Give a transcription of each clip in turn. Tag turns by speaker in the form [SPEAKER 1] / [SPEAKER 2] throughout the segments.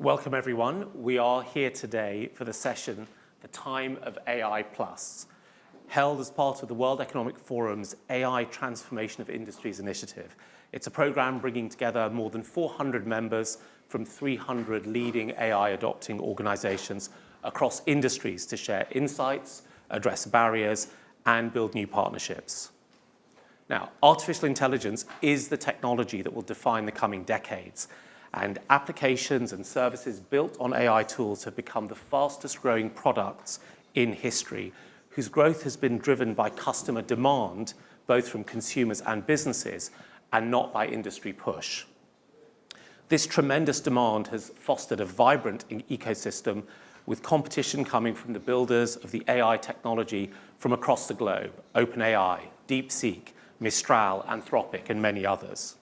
[SPEAKER 1] Welcome, everyone. We are here today for the session, The Time of AI+, held as part of the World Economic Forum's AI Transformation of Industries initiative. It's a program bringing together more than 400 members from 300 leading AI-adopting organizations across industries to share insights, address barriers, and build new partnerships. Now, artificial intelligence is the technology that will define the coming decades, and applications and services built on AI tools have become the fastest growing products in history, whose growth has been driven by customer demand, both from consumers and businesses, and not by industry push. This tremendous demand has fostered a vibrant ecosystem with competition coming from the builders of the AI technology from across the globe: OpenAI, DeepSeek, Mistral, Anthropic, and many others.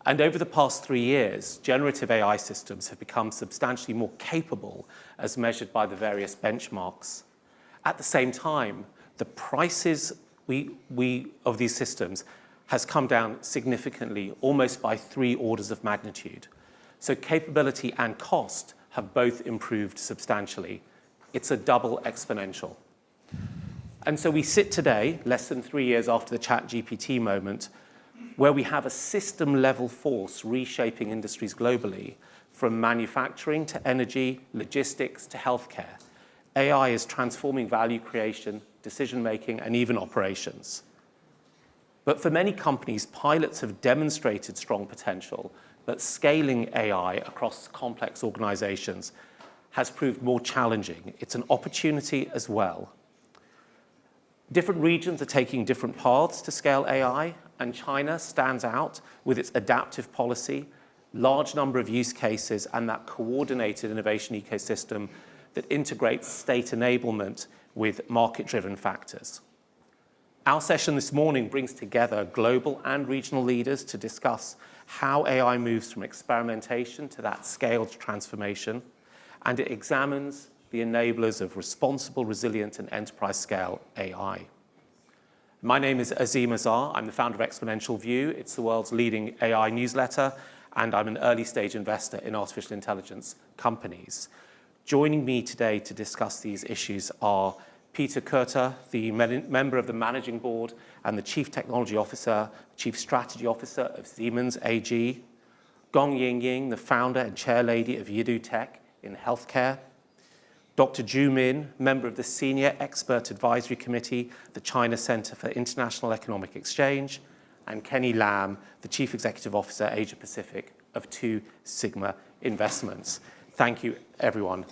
[SPEAKER 1] And over the past 3 years, generative AI systems have become substantially more capable as measured by the various benchmarks. At the same time, the prices of these systems has come down significantly, almost by 3 orders of magnitude. So capability and cost have both improved substantially. It's a double exponential. And so we sit today, less than 3 years after the ChatGPT moment, where we have a system-level force reshaping industries globally, from manufacturing to energy, logistics to healthcare. AI is transforming value creation, decision-making, and even operations. But for many companies, pilots have demonstrated strong potential, but scaling AI across complex organizations has proved more challenging. It's an opportunity as well. Different regions are taking different paths to scale AI, and China stands out with its adaptive policy, large number of use cases, and that coordinated innovation ecosystem that integrates state enablement with market-driven factors. Our session this morning brings together global and regional leaders to discuss how AI moves from experimentation to that scaled transformation, and it examines the enablers of responsible, resilient, and enterprise-scale AI. My name is Azim Azhar. I'm the founder of Exponential View. It's the world's leading AI newsletter, and I'm an early-stage investor in artificial intelligence companies. Joining me today to discuss these issues are Peter Kurter, the member of the Managing Board and the Chief Technology Officer, Chief Strategy Officer of Siemens AG, Gong Yingying, the founder and chairlady of Yidu Tech in healthcare, Dr. Zhu Min, member of the Senior Expert Advisory Committee, the China Center for International Economic Exchange, and Kenny Lam, the Chief Executive Officer, Asia Pacific of 2 Sigma Investments. Thank you, everyone.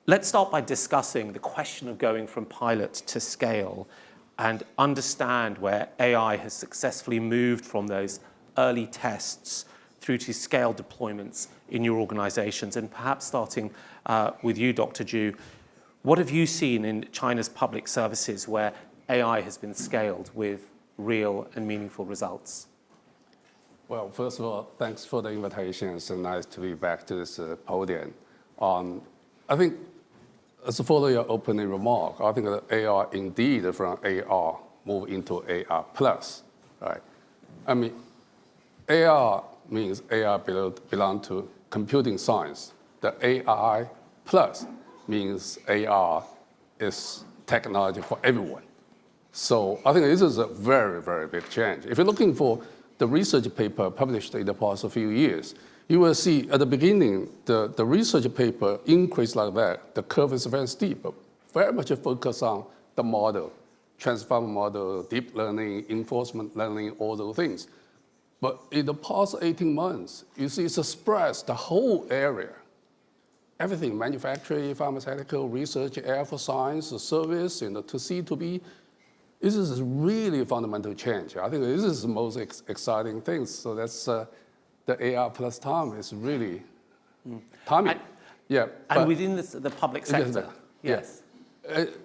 [SPEAKER 1] Let's start by discussing the question of going from pilot to scale and understand where AI has successfully moved from those early tests through to scale deployments in your organizations. And perhaps starting with you, Dr. Zhu, what have you seen in China's public services where AI has been scaled with real and meaningful results?
[SPEAKER 2] Well, first of all, thanks for the invitation. It's nice to be back to this podium. I think, as for your opening remark, I think that AI indeed from AR move into AR plus, right? I mean, AR means AI belong to computing science. The AI plus means AR is technology for everyone. So I think this is a very, very big change. If you're looking for the research paper published in the past few years, you will see at the beginning, the research paper increased like that. The curve is very steep, but very much focused on the model, transformer model, deep learning, enforcement learning, all those things. But in the past 18 months, you see it's spread the whole area. Everything, manufacturing, pharmaceutical, research, air for science, service, to C to B. This is really a fundamental change. I think this is the most exciting thing. So that's the AR plus time is really timing.
[SPEAKER 1] And within the public sector, yes.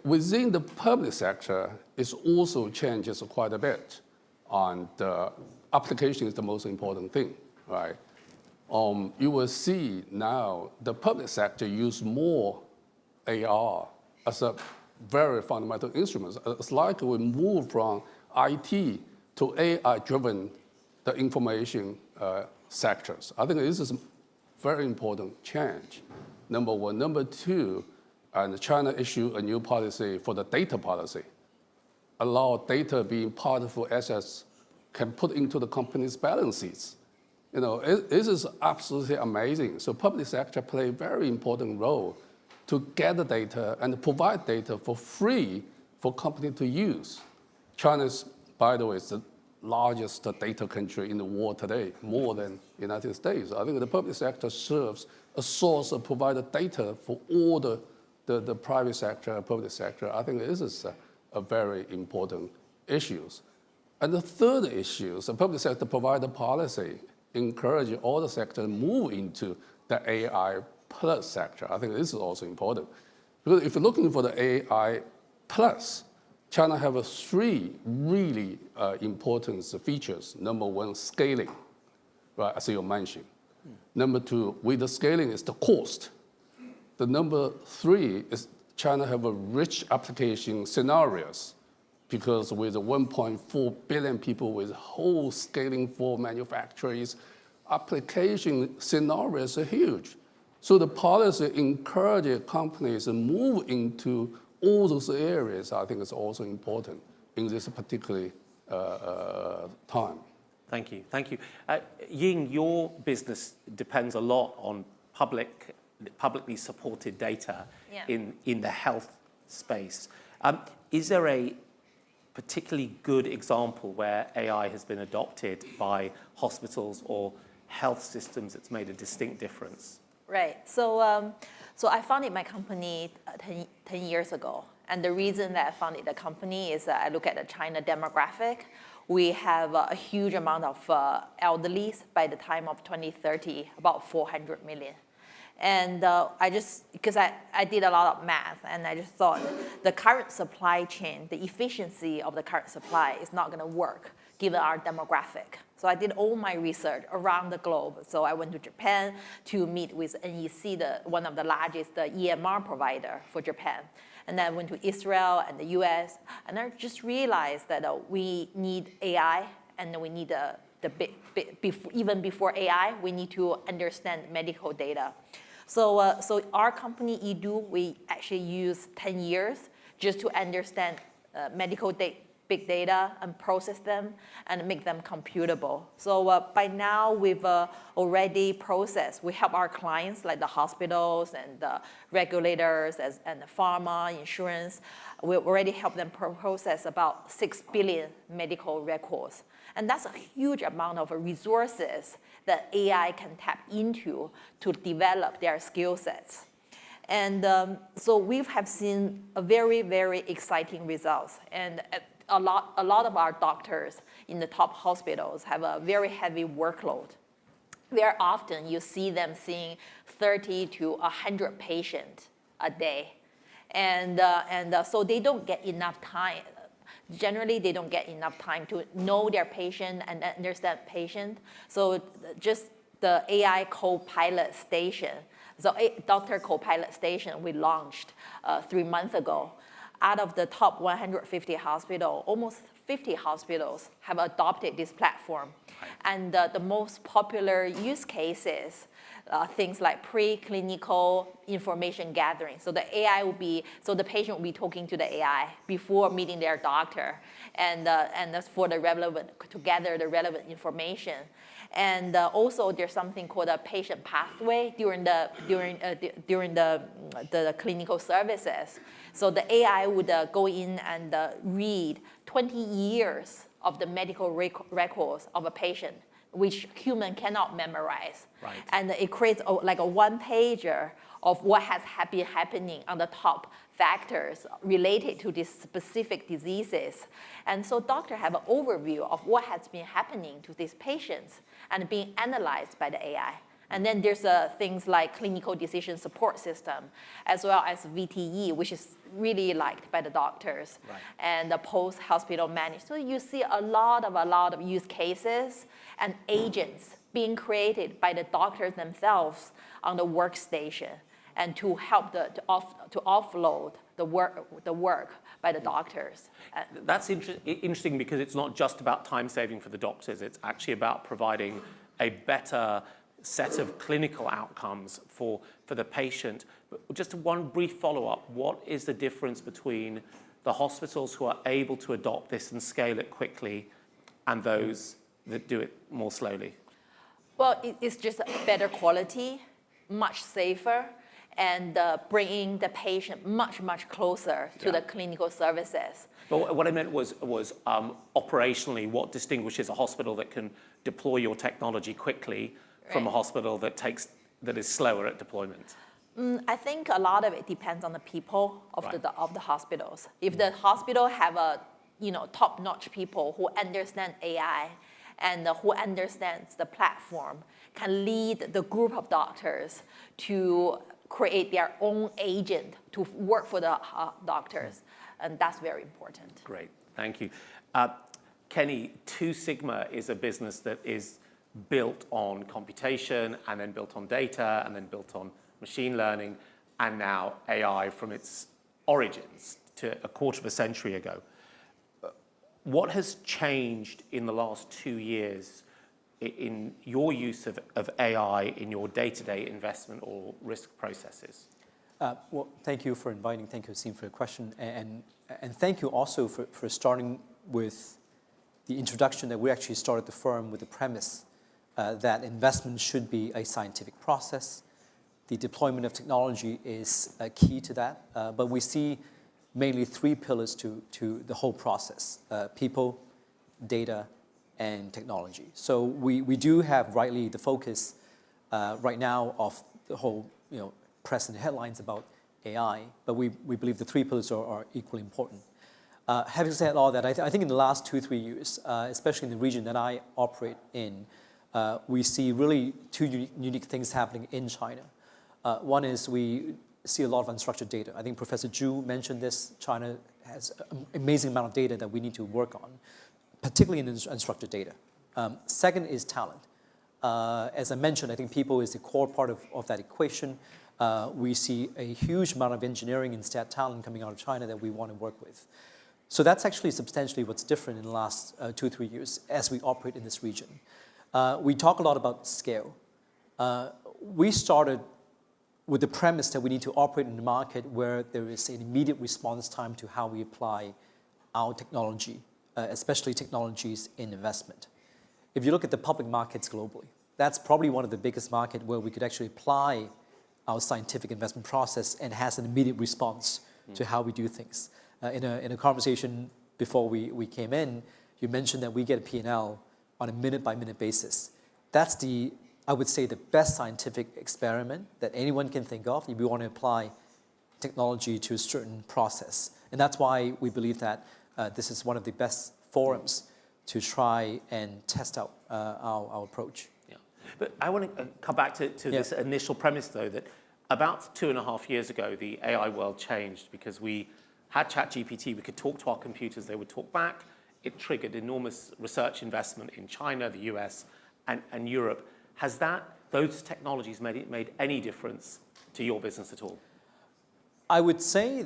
[SPEAKER 2] Within the public sector, it also changes quite a bit. And application is the most important thing, right? You will see now the public sector use more AR as a very fundamental instrument. It's like we move from IT to AI-driven the information sectors. I think this is very important change. Number one. Number two, and China issued a new policy for the data policy. Allow data being part of assets can put into the company's balance sheets. This is absolutely amazing. So public sector play a very important role to gather data and provide data for free for company to use. China is, by the way, is the largest data country in the world today, more than the United States. I think the public sector serves a source of provided data for all the private sector, public sector. I think this is a very important issue. And the third issue is the public sector provide a policy encouraging all the sectors to move into the AI plus sector. I think this is also important. Because if you're looking for the AI plus, China have three really important features. Number one, scaling, right, as you mentioned. Number two, with the scaling is the cost. The number three is China have a rich application scenarios because with 1.4 billion people with whole scaling for manufacturers, application scenarios are huge. So the policy encourages companies to move into all those areas. I think is also important in this particular time.
[SPEAKER 1] Thank you. Thank you. Ying, your business depends a lot on publicly supported data in the health space. Is there a particularly good example where AI has been adopted by hospitals or health systems that's made a distinct difference?
[SPEAKER 3] Right. So I founded my company 10 years ago. And the reason that I founded the company is that I look at the China demographic. We have a huge amount of elderlies by the time of 2030, about 400 million. And because I did a lot of math, and I just thought the current supply chain, the efficiency of the current supply is not going to work given our demographic. So I did all my research around the globe. So I went to Japan to meet with NEC, one of the largest EMR provider for Japan. And then I went to Israel and the US, and I just realized that we need AI, and we need even before AI, we need to understand medical data. So our company, Edu, we actually use 10 years just to understand medical big data and process them and make them computable. So by now, we've already processed. We help our clients like the hospitals and the regulators and the pharma, insurance. We already help them process about 6 billion medical records. And that's a huge amount of resources that AI can tap into to develop their skill sets. And so we have seen a very, very exciting results. And a lot of our doctors in the top hospitals have a very heavy workload. Very often you see them seeing 30 to 100 patients a day. And so they don't get enough time. Generally, they don't get enough time to know their patient and understand patient. So just the AI co-pilot station, so doctor co-pilot station we launched 3 months ago. Out of the top 150 hospitals, almost 50 hospitals have adopted this platform. Right. And the most popular use cases, things like preclinical information gathering. So the AI will be, so the patient will be talking to the AI before meeting their doctor, and that's for the relevant, to gather the relevant information. And also there's something called a patient pathway during the clinical services. So the AI would go in and read 20 years of the medical records of a patient, which human cannot memorize.
[SPEAKER 1] Right.
[SPEAKER 3] And it creates like a one-pager of what has been happening on the top factors related to these specific diseases. And so doctors have an overview of what has been happening to these patients and being analyzed by the AI. And then there's things like clinical decision support system, as well as VTE, which is really liked by the doctors, right, and the post-hospital management. So you see a lot of use cases and agents being created by the doctors themselves on the workstation, and to help to offload the work by the doctors.
[SPEAKER 1] That's interesting because it's not just about time saving for the doctors. It's actually about providing a better set of clinical outcomes for the patient. But just one brief follow-up, what is the difference between the hospitals who are able to adopt this and scale it quickly and those that do it more slowly?
[SPEAKER 3] Well, it's just better quality, much safer, and bringing the patient much, much closer to the clinical services.
[SPEAKER 1] But what I meant was operationally, what distinguishes a hospital that can deploy your technology quickly from a hospital that is slower at deployment?
[SPEAKER 3] I think a lot of it depends on the people of the hospitals. If the hospital have a top-notch people who understand AI and who understands the platform, can lead the group of doctors to create their own agent to work for the doctors, and that's very important.
[SPEAKER 1] Great, thank you. Kenny, Two Sigma is a business that is built on computation and then built on data and then built on machine learning and now AI from its origins to a quarter of a century ago. What has changed in the last 2 years in your use of AI in your day-to-day investment or risk processes?
[SPEAKER 4] Well, thank you for inviting. Thank you, Asim, for your question. And thank you also for starting with the introduction that we actually started the firm with the premise that investment should be a scientific process. The deployment of technology is key to that. But we see mainly 3 pillars to the whole process: people, data, and technology. So we do have rightly the focus right now of the whole press and headlines about AI, but we believe the 3 pillars are equally important. Having said all that, I think in the last 2-3 years, especially in the region that I operate in, we see really 2 unique things happening in China. One is we see a lot of unstructured data. I think Professor Zhu mentioned this. China has an amazing amount of data that we need to work on, particularly in unstructured data. Second is talent. As I mentioned, I think people is the core part of that equation. We see a huge amount of engineering and stat talent coming out of China that we want to work with. So that's actually substantially what's different in the last 2-3 years as we operate in this region. We talk a lot about scale. We started with the premise that we need to operate in a market where there is an immediate response time to how we apply our technology, especially technologies in investment. If you look at the public markets globally, that's probably one of the biggest markets where we could actually apply our scientific investment process and has an immediate response to how we do things. In a conversation before we came in, you mentioned that we get a P&L on a minute-by-minute basis. That's I would say, the best scientific experiment that anyone can think of if we want to apply technology to a certain process. And that's why we believe that this is one of the best forums to try and test out our approach.
[SPEAKER 1] Yeah. But I want to come back to this initial premise, though, that about 2.5 years ago, the AI world changed because we had ChatGPT. We could talk to our computers. They would talk back. It triggered enormous research investment in China, the US, and Europe. Has those technologies made any difference to your business at all?
[SPEAKER 4] I would say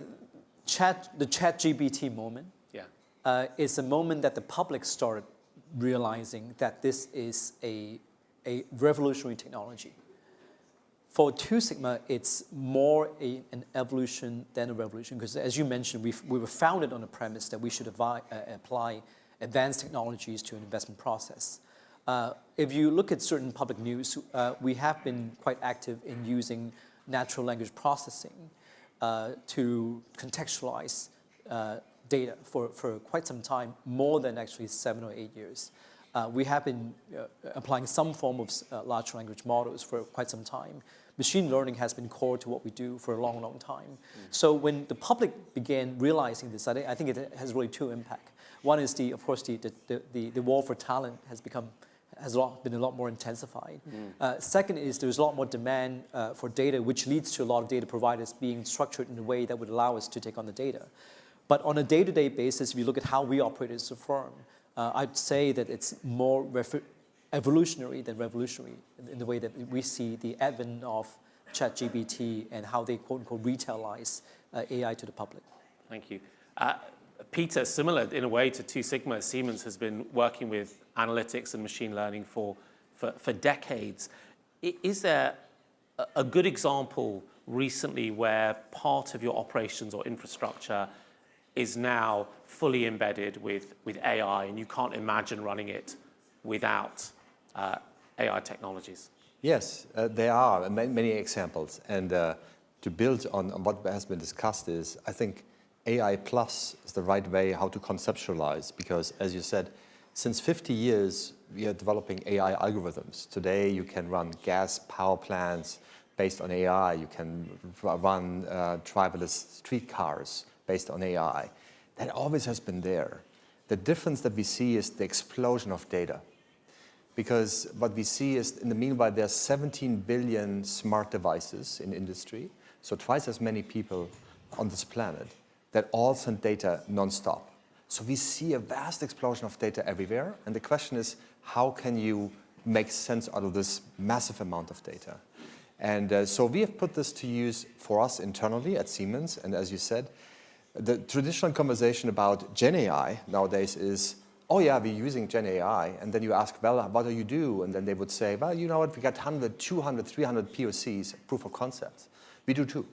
[SPEAKER 4] the ChatGPT moment is a moment that the public started realizing that this is a revolutionary technology. For Two Sigma, it's more an evolution than a revolution, because as you mentioned, we were founded on the premise that we should apply advanced technologies to an investment process. If you look at certain public news, we have been quite active in using natural language processing to contextualize data for quite some time, more than actually 7 or 8 years. We have been applying some form of large language models for quite some time. Machine learning has been core to what we do for a long, long time. So when the public began realizing this, I think it has really 2 impacts. One is, of course, the war for talent has been a lot more intensified. Second is there's a lot more demand for data, which leads to a lot of data providers being structured in a way that would allow us to take on the data. But on a day-to-day basis, if you look at how we operate as a firm, I'd say that it's more evolutionary than revolutionary in the way that we see the advent of ChatGPT and how they quote-unquote retailize AI to the public.
[SPEAKER 1] Thank you. Peter, similar in a way to Two Sigma, Siemens has been working with analytics and machine learning for decades. Is there a good example recently where part of your operations or infrastructure is now fully embedded with AI and you can't imagine running it without AI technologies?
[SPEAKER 5] Yes, there are many examples. And to build on what has been discussed is, I think AI plus is the right way how to conceptualize, because as you said, since 50 years, we are developing AI algorithms. Today, you can run gas power plants based on AI. You can run driverless streetcars based on AI. That always has been there. The difference that we see is the explosion of data. Because what we see is, in the meanwhile, there's 17 billion smart devices in industry, so twice as many people on this planet that all send data nonstop. So we see a vast explosion of data everywhere, and the question is, how can you make sense out of this massive amount of data? And so we have put this to use for us internally at Siemens, and as you said, the traditional conversation about Gen AI nowadays is, oh yeah, we're using Gen AI, and then you ask, well, what do you do? And then they would say, well, you know what, we got 100, 200, 300 POCs, proof of concepts. We do too.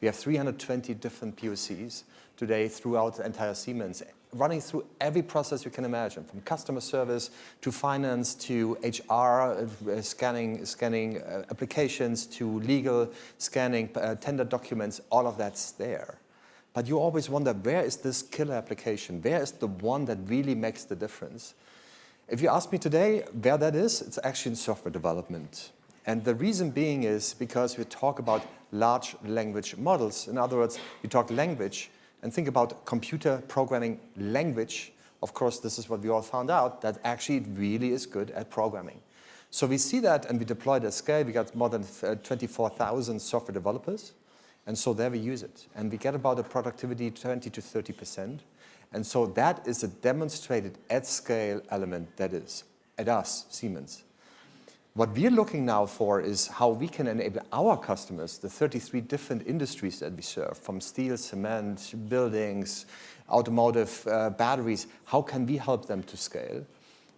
[SPEAKER 5] We have 320 different POCs today throughout the entire Siemens, running through every process you can imagine, from customer service to finance to HR, scanning applications to legal scanning, tender documents, all of that's there. But you always wonder, where is this killer application? Where is the one that really makes the difference? If you ask me today where that is, it's actually in software development. And the reason being is because we talk about large language models. In other words, you talk language and think about computer programming language. Of course, this is what we all found out, that actually it really is good at programming. So we see that and we deploy it at scale. We got more than 24,000 software developers. And so there we use it. And we get about a productivity 20 to 30%. And so that is a demonstrated at scale element that is at us, Siemens. What we're looking now for is how we can enable our customers, the 33 different industries that we serve, from steel, cement, buildings, automotive, batteries, how can we help them to scale?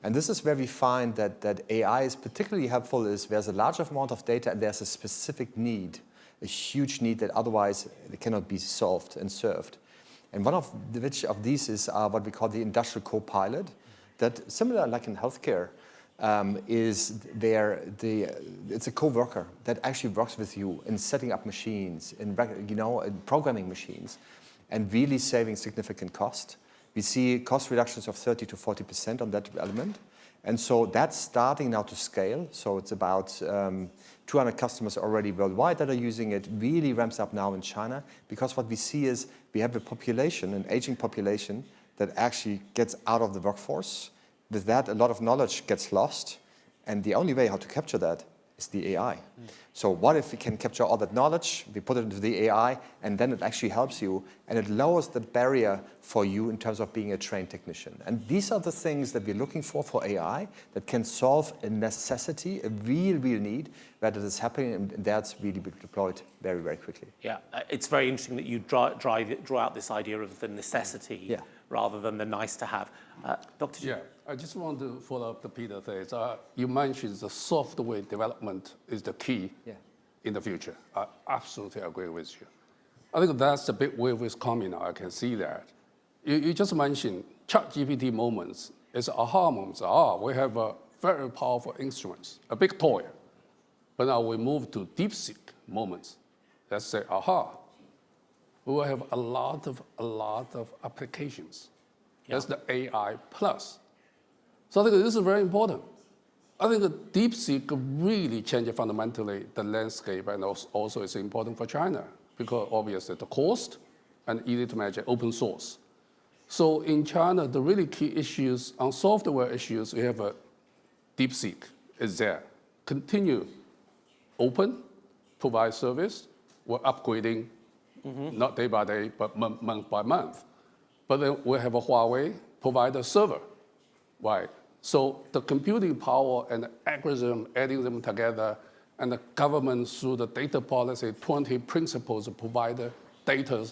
[SPEAKER 5] And this is where we find that AI is particularly helpful is there's a large amount of data and there's a specific need, a huge need that otherwise it cannot be solved and served. And one of these is what we call the industrial co-pilot, that similar like in healthcare, is there it's a co-worker that actually works with you in setting up machines, in programming machines, and really saving significant cost. We see cost reductions of 30 to 40% on that element. And so that's starting now to scale. So it's about 200 customers already worldwide that are using it, really ramps up now in China, because what we see is we have a population, an aging population, that actually gets out of the workforce. With that, a lot of knowledge gets lost. And the only way how to capture that is the AI. So what if we can capture all that knowledge, we put it into the AI, and then it actually helps you, and it lowers the barrier for you in terms of being a trained technician. And these are the things that we're looking for AI that can solve a necessity, a real need, where that is happening, and that's really been deployed very, very quickly.
[SPEAKER 1] Yeah, it's very interesting that you draw out this idea of the necessity rather than the nice to have. Dr.
[SPEAKER 2] Yeah, I just want to follow up the Peter says. You mentioned the software development is the key in the future. I absolutely agree with you. I think that's the big wave is coming now. I can see that. You just mentioned ChatGPT moments. It's aha moments. We have a very powerful instruments, a big toy. But now we move to DeepSeek moments. Let's say, we will have a lot of applications. That's the AI plus. So I think this is very important. I think that DeepSeek really changed fundamentally the landscape, and also it's important for China because obviously the cost and easy to manage, open source. So in China, the really key issues on software issues, we have a DeepSeek is there. Continue open, provide service. We're upgrading, not day by day, but month by month. But then we have a Huawei provide a server, right? So the computing power and the algorithm, adding them together, and the government through the data policy, 20 principles provide the data.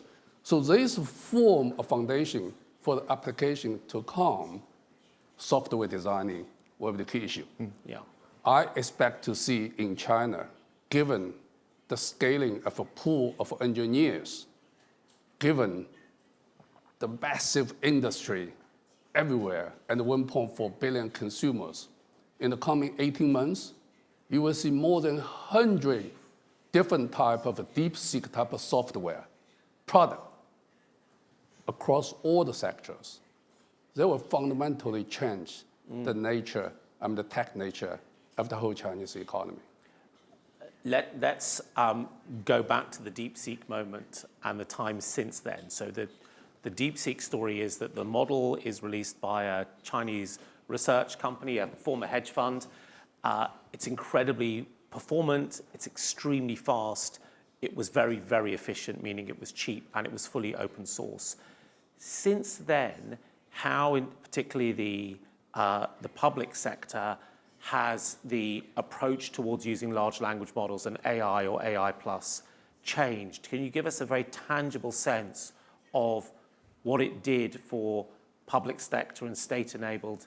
[SPEAKER 2] So this form a foundation for the application to come. Software designing will be the key issue.
[SPEAKER 1] Yeah.
[SPEAKER 2] I expect to see in China, given the scaling of a pool of engineers, given the massive industry everywhere and 1.4 billion consumers, in the coming 18 months, you will see more than 100 different type of DeepSeek type of software product across all the sectors. They will fundamentally change the nature and the tech nature of the whole Chinese economy.
[SPEAKER 1] Let's go back to the DeepSeek moment and the time since then. So the DeepSeek story is that the model is released by a Chinese research company, a former hedge fund. It's incredibly performant, it's extremely fast, it was very, very efficient, meaning it was cheap, and it was fully open source. Since then, how, in particularly the public sector, has the approach towards using large language models and AI or AI plus changed? Can you give us a very tangible sense of what it did for public sector and state-enabled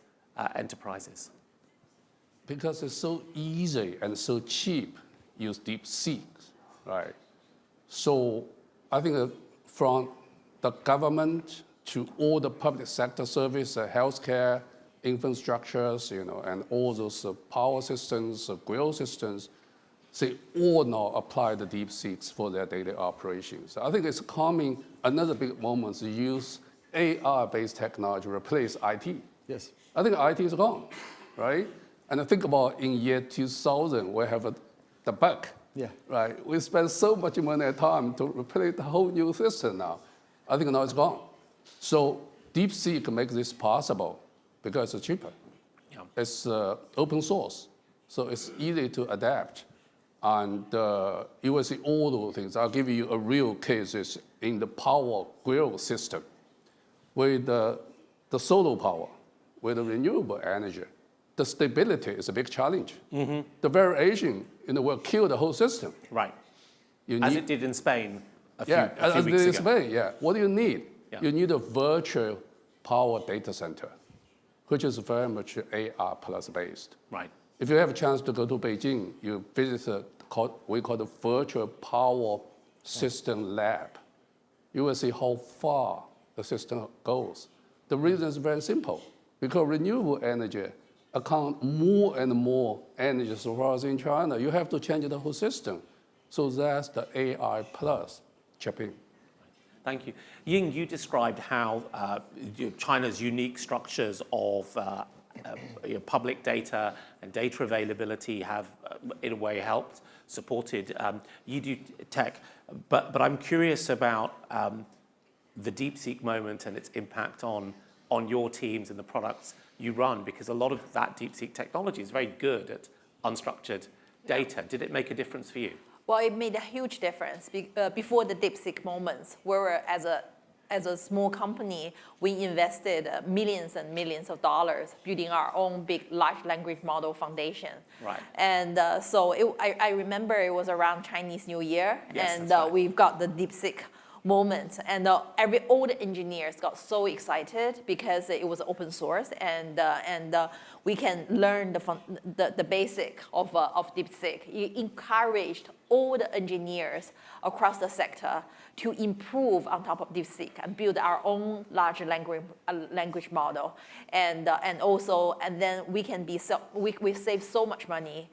[SPEAKER 1] enterprises?
[SPEAKER 2] Because it's so easy and so cheap, use DeepSeek, right? So I think from the government to all the public sector service, healthcare, infrastructures, and all those power systems, grid systems, they all now apply the DeepSeeks for their daily operations. I think it's coming, another big moment to use AI-based technology to replace IT.
[SPEAKER 5] Yes.
[SPEAKER 2] I think IT is gone, right? And think about in year 2000, we have the bug, right? We spend so much money and time to replace the whole new system now. I think now it's gone. So DeepSeek makes this possible because it's cheaper.
[SPEAKER 1] Yeah.
[SPEAKER 2] It's open source, so it's easy to adapt. And you will see all those things. I'll give you a real case in the power grid system. With the solar power, with the renewable energy, the stability is a big challenge. Mm-hmm. The variation will kill the whole system.
[SPEAKER 1] Right. As it did in Spain a few weeks
[SPEAKER 2] ago.
[SPEAKER 1] In
[SPEAKER 2] Spain, yeah. What do you need?
[SPEAKER 1] Yeah.
[SPEAKER 2] You need a virtual power data center, which is very much AI plus based.
[SPEAKER 1] Right.
[SPEAKER 2] If you have a chance to go to Beijing, you visit we call the virtual power system lab. You will see how far the system goes. The reason is very simple, because renewable energy account more and more energy sources in China. You have to change the whole system. So that's the AI plus chipping.
[SPEAKER 1] Thank you. Ying, you described how China's unique structures of public data and data availability have, in a way, helped, supported you do tech. But I'm curious about the DeepSeek moment and its impact on your teams and the products you run, because a lot of that DeepSeek technology is very good at unstructured data. Did it make a difference for you?
[SPEAKER 3] Well, it made a huge difference. Before the DeepSeek moments, we were, as a small company, we invested millions and millions of dollars building our own big large language model foundation.
[SPEAKER 1] Right.
[SPEAKER 3] And so I remember it was around Chinese New Year,
[SPEAKER 1] yes,
[SPEAKER 3] and
[SPEAKER 1] right.
[SPEAKER 3] We've got the DeepSeek moment, and all the engineers got so excited because it was open source, and we can learn the basic of DeepSeek. It encouraged all the engineers across the sector to improve on top of DeepSeek and build our own large language model, and then we can we save so much money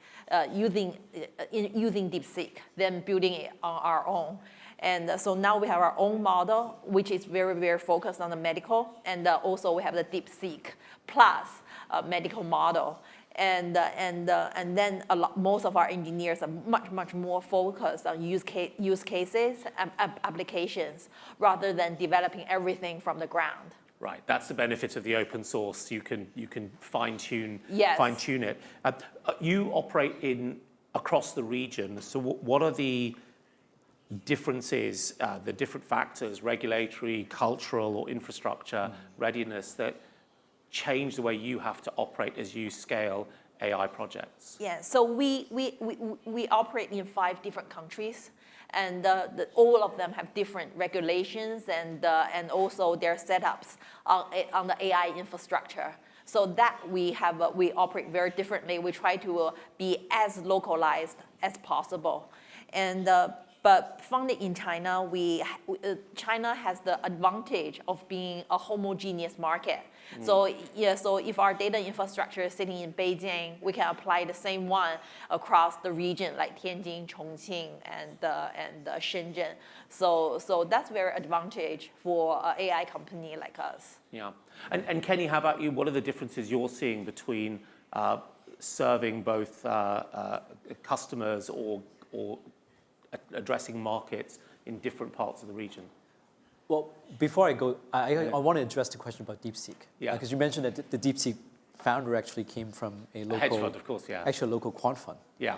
[SPEAKER 3] using DeepSeek than building it on our own. And so now we have our own model, which is very, very focused on the medical. And also we have the DeepSeek plus medical model. And then most of our engineers are much, much more focused on use cases and applications rather than developing everything from the ground.
[SPEAKER 1] Right, that's the benefit of the open source. You can fine-tune it. You operate across the region. So what are the differences, the different factors, regulatory, cultural, or infrastructure readiness that change the way you have to operate as you scale AI projects?
[SPEAKER 3] Yeah, so we operate in 5 different countries, and all of them have different regulations and also their setups on the AI infrastructure. So that we operate very differently. We try to be as localized as possible. And but founded in China, China has the advantage of being a homogeneous market. So if our data infrastructure is sitting in Beijing, we can apply the same one across the region, like Tianjin, Chongqing, and Shenzhen. So that's very advantage for an AI company like us.
[SPEAKER 1] Yeah. And Kenny, how about you? What are the differences you're seeing between serving both customers or addressing markets in different parts of the region?
[SPEAKER 4] Well, before I go, I want to address the question about DeepSeek.
[SPEAKER 1] Yeah.
[SPEAKER 4] Because you mentioned that the DeepSeek founder actually came from a local
[SPEAKER 1] hedge fund, of course, yeah.
[SPEAKER 4] Actually, a local quant fund.
[SPEAKER 1] Yeah.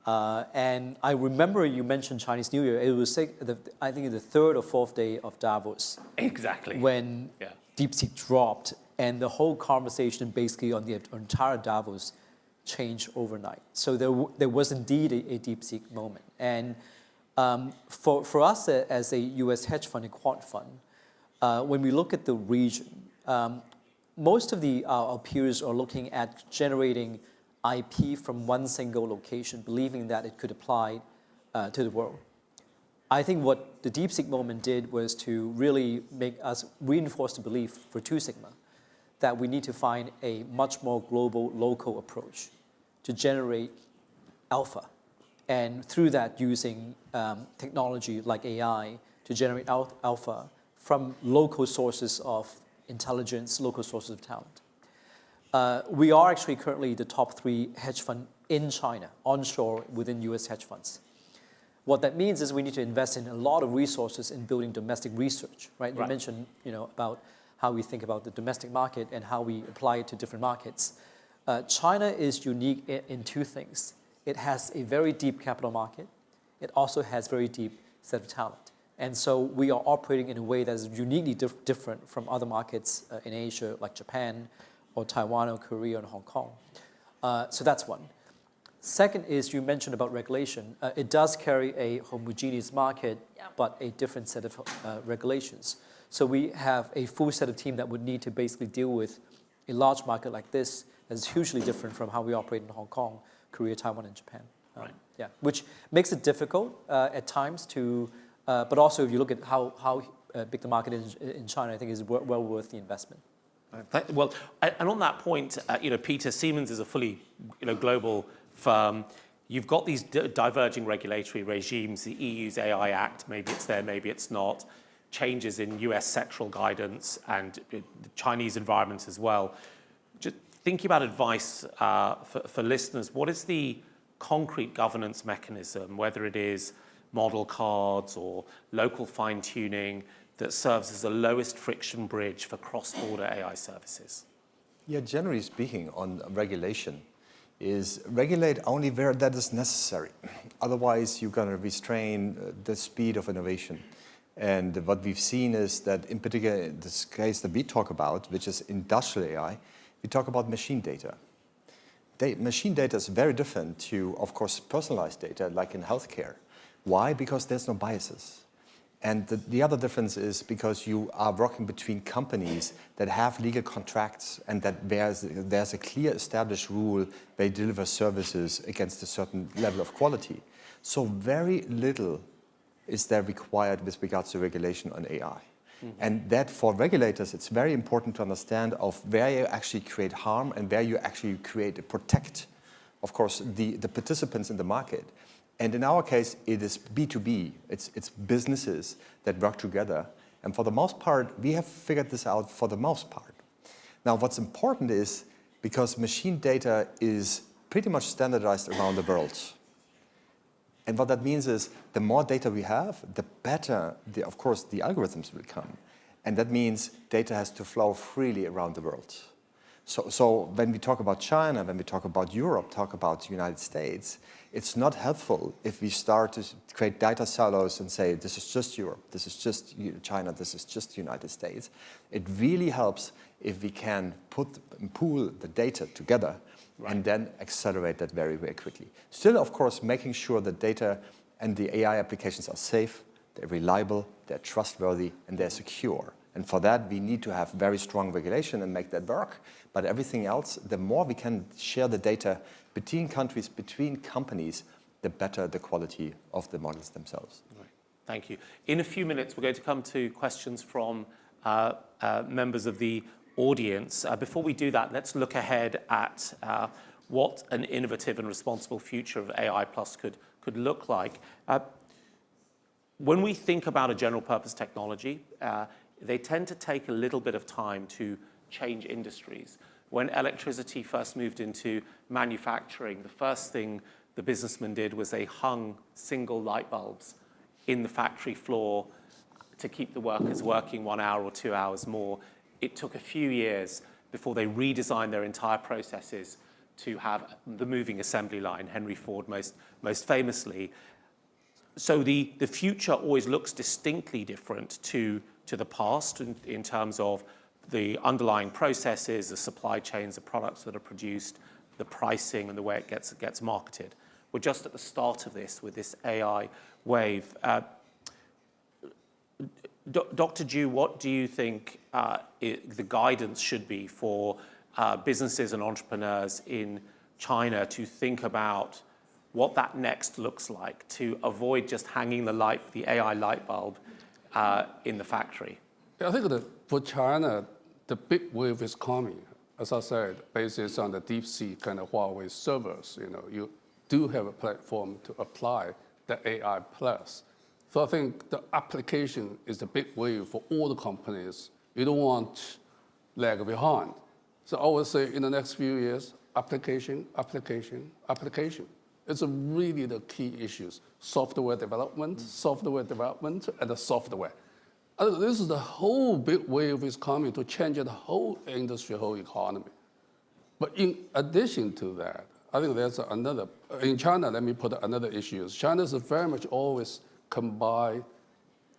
[SPEAKER 4] And I remember you mentioned Chinese New Year. It was I think the third or fourth day of Davos.
[SPEAKER 1] Exactly.
[SPEAKER 4] When DeepSeek dropped, and the whole conversation basically on the entire Davos changed overnight. So there was indeed a DeepSeek moment. And for us as a US hedge fund and quant fund, when we look at the region, most of our peers are looking at generating IP from one single location, believing that it could apply to the world. I think what the DeepSeek moment did was to really make us reinforce the belief for 2 Sigma that we need to find a much more global, local approach to generate alpha. And through that, using technology like AI to generate alpha from local sources of intelligence, local sources of talent. We are actually currently the top 3 hedge fund in China, onshore within US hedge funds. What that means is we need to invest in a lot of resources in building domestic research, right? You mentioned, about how we think about the domestic market and how we apply it to different markets. China is unique in 2 things. It has a very deep capital market. It also has very deep set of talent. And so we are operating in a way that is uniquely different from other markets in Asia, like Japan, or Taiwan, or Korea, and Hong Kong. So that's one. Second is you mentioned about regulation. It does carry a homogeneous market, but a different set of regulations. So we have a full set of team that would need to basically deal with a large market like this that is hugely different from how we operate in Hong Kong, Korea, Taiwan, and Japan. Which makes it difficult at times to, but also if you look at how big the market is in China, I think is well worth the investment.
[SPEAKER 1] Well, and on that point, Peter, Siemens is a fully global firm. You've got these diverging regulatory regimes, the EU's AI Act, maybe it's there, maybe it's not, changes in US sectoral guidance and the Chinese environment as well. Just thinking about advice for listeners, what is the concrete governance mechanism, whether it is model cards or local fine-tuning, that serves as the lowest friction bridge for cross-border AI services?
[SPEAKER 5] Yeah, generally speaking, on regulation, is regulate only where that is necessary. Otherwise, you're going to restrain the speed of innovation. And what we've seen is that, in particular, in this case that we talk about, which is industrial AI, we talk about machine data. Machine data is very different to, of course, personalized data, like in healthcare. Why? Because there's no biases. And the other difference is because you are working between companies that have legal contracts and that there's a clear established rule they deliver services against a certain level of quality. So very little is there required with regards to regulation on AI. Mm-hmm. And that for regulators, it's very important to understand of where you actually create harm and where you actually protect, of course, the participants in the market. And in our case, it is B2B. It's businesses that work together. And for the most part, we have figured this out for the most part. Now, what's important is because machine data is pretty much standardized around the world. And what that means is the more data we have, the better, of course, the algorithms will come. And that means data has to flow freely around the world. So when we talk about China, when we talk about Europe, talk about the United States, it's not helpful if we start to create data silos and say, this is just Europe, this is just China, this is just the United States. It really helps if we can pool the data together and then accelerate that very, very quickly. Still, of course, making sure that data and the AI applications are safe, they're reliable, they're trustworthy, and they're secure. And for that, we need to have very strong regulation and make that work. But everything else, the more we can share the data between countries, between companies, the better the quality of the models themselves.
[SPEAKER 1] Right. Thank you. In a few minutes, we're going to come to questions from members of the audience. Before we do that, let's look ahead at what an innovative and responsible future of AI Plus could look like. When we think about a general purpose technology, they tend to take a little bit of time to change industries. When electricity first moved into manufacturing, the first thing the businessmen did was they hung single light bulbs in the factory floor to keep the workers working 1 hour or 2 hours more. It took a few years before they redesigned their entire processes to have the moving assembly line, Henry Ford most famously. So the future always looks distinctly different to the past in terms of the underlying processes, the supply chains, the products that are produced, the pricing, and the way it gets marketed. We're just at the start of this with this AI wave. Dr. Ju, what do you think the guidance should be for businesses and entrepreneurs in China to think about what that next looks like to avoid just hanging the AI light bulb in the factory?
[SPEAKER 2] I think that for China, the big wave is coming. As I said, based on the deep sea kind of Huawei servers, you do have a platform to apply the AI plus. So I think the application is the big wave for all the companies. You don't want to lag behind. So I would say in the next few years, application, application, application. It's really the key issues. Software development, and the software. I think this is the whole big wave is coming to change the whole industry, whole economy. But in addition to that, I think there's another, in China, let me put another issue. China is very much always combine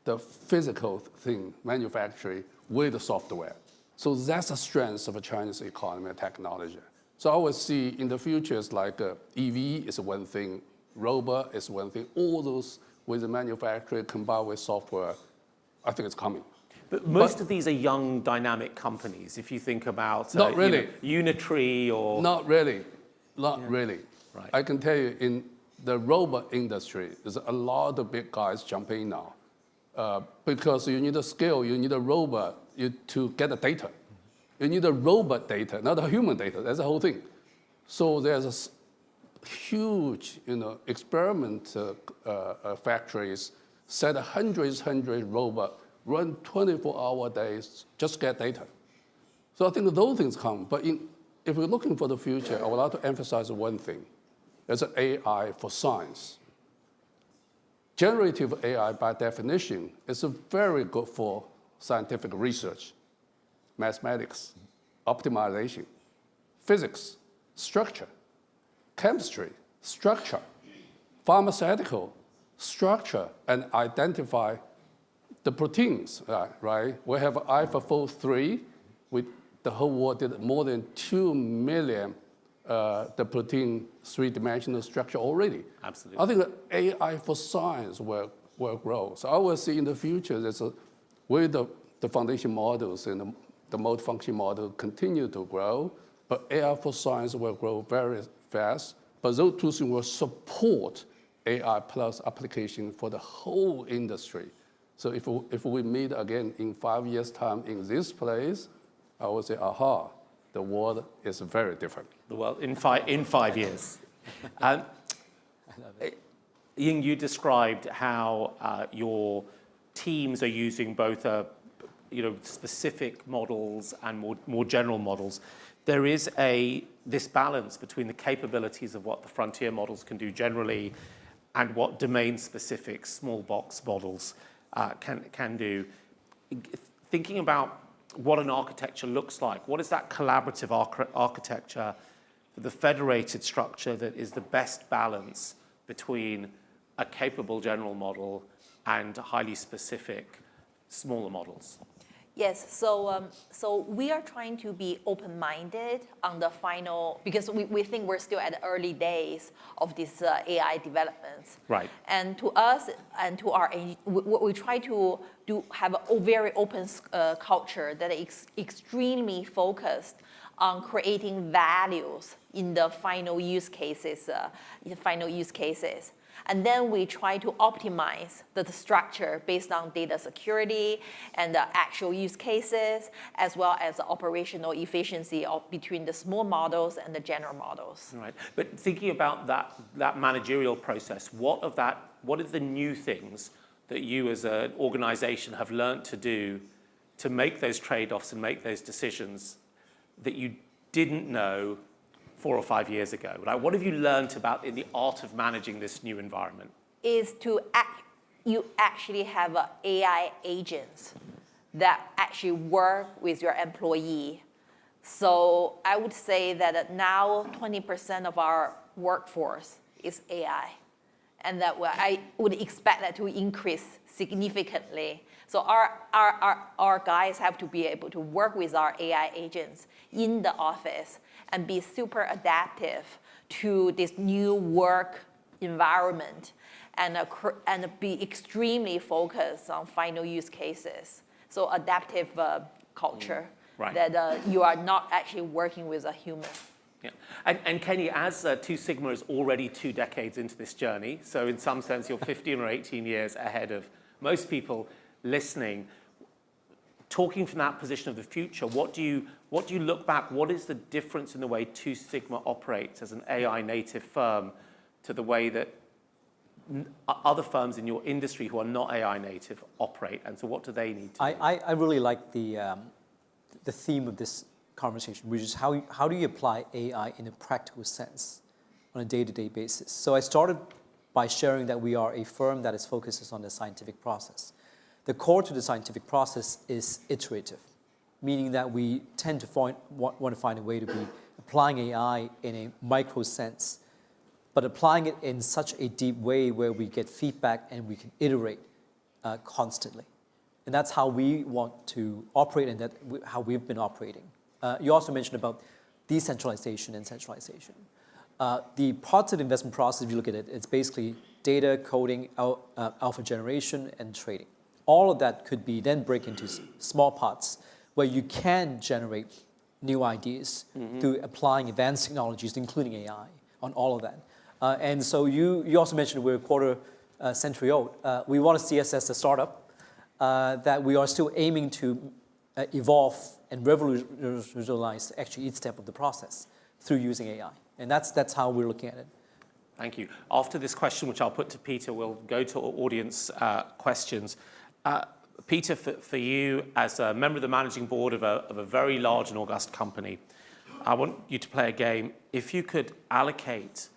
[SPEAKER 2] the physical thing, manufacturing, with the software. So that's the strength of a Chinese economy and technology. So I would see in the future, it's like EV is one thing, robot is one thing, all those with the manufacturing combined with software, I think it's coming.
[SPEAKER 1] But most of these are young, dynamic companies. If you think about
[SPEAKER 2] not really.
[SPEAKER 1] Unitree or...
[SPEAKER 2] Not really. Really.
[SPEAKER 1] Right.
[SPEAKER 2] I can tell you in the robot industry, there's a lot of big guys jumping in now. Because you need a skill, you need a robot to get the data. You need a robot data, not a human data. That's the whole thing. So there's a huge, experiment factories set hundreds robots, run 24-hour days, just get data. So I think those things come. But if we're looking for the future, I would like to emphasize one thing. There's an AI for science. Generative AI, by definition, is very good for scientific research, mathematics, optimization, physics, structure, chemistry, structure, pharmaceutical, structure, and identify the proteins, right? We have AlphaFold 3, the whole world did more than 2 million the protein three-dimensional structure already.
[SPEAKER 1] Absolutely.
[SPEAKER 2] I think that AI for science will grow. So I will see in the future with the foundation models and the multifunction model continue to grow, but AI for science will grow very fast. But those two things will support AI plus application for the whole industry. So if we meet again in 5 years' time in this place, I would say, aha, the world is very different.
[SPEAKER 1] The world in 5 years. Ying, you described how your teams are using both specific models and more general models. There is this balance between the capabilities of what the frontier models can do generally and what domain-specific small box models can do. Thinking about what an architecture looks like, what is that collaborative architecture for the federated structure that is the best balance between a capable general model and highly specific smaller models?
[SPEAKER 3] Yes, so we are trying to be open-minded on the final, because we think we're still at the early days of this AI developments.
[SPEAKER 1] Right.
[SPEAKER 3] And to us and to our, we try to have a very open culture that is extremely focused on creating values in the final use cases, And then we try to optimize the structure based on data security and the actual use cases, as well as the operational efficiency between the small models and the general models.
[SPEAKER 1] Right. But thinking about that managerial process, what are the new things that you as an organization have learned to do to make those trade-offs and make those decisions that you didn't know 4 or 5 years ago? Like, what have you learned about in the art of managing this new environment?
[SPEAKER 3] Is you actually have AI agents that actually work with your employee. So I would say that now 20% of our workforce is AI, and that I would expect that to increase significantly. So our guys have to be able to work with our AI agents in the office and be super adaptive to this new work environment, and be extremely focused on final use cases. So adaptive culture,
[SPEAKER 1] Right.
[SPEAKER 3] that you are not actually working with a human.
[SPEAKER 1] Yeah. And Kenny, as Two Sigma is already 2 decades into this journey, so in some sense you're 15 or 18 years ahead of most people listening. Talking from that position of the future, what do you look back? What is the difference in the way Two Sigma operates as an AI native firm to the way that other firms in your industry who are not AI native operate? And so what do they need to do?
[SPEAKER 4] I really like the theme of this conversation, which is how do you apply AI in a practical sense on a day-to-day basis. So I started by sharing that we are a firm that is focused on the scientific process. The core to the scientific process is iterative, meaning that we tend to want to find a way to be applying AI in a micro sense, but applying it in such a deep way where we get feedback and we can iterate constantly. And that's how we want to operate, and how we've been operating. You also mentioned about decentralization and centralization. The parts of the investment process, if you look at it, it's basically data, coding, alpha generation, and trading. All of that could be then break into small parts where you can generate new ideas through applying advanced technologies, including AI, on all of that. And so you also mentioned we're a quarter century old. We want to see us as a startup, that we are still aiming to evolve and revolutionize actually each step of the process through using AI. And that's how we're looking at it.
[SPEAKER 1] Thank you. After this question, which I'll put to Peter, we'll go to audience questions. Peter, for you, as a member of the managing board of a very large and august company, I want you to play a game. If you could allocate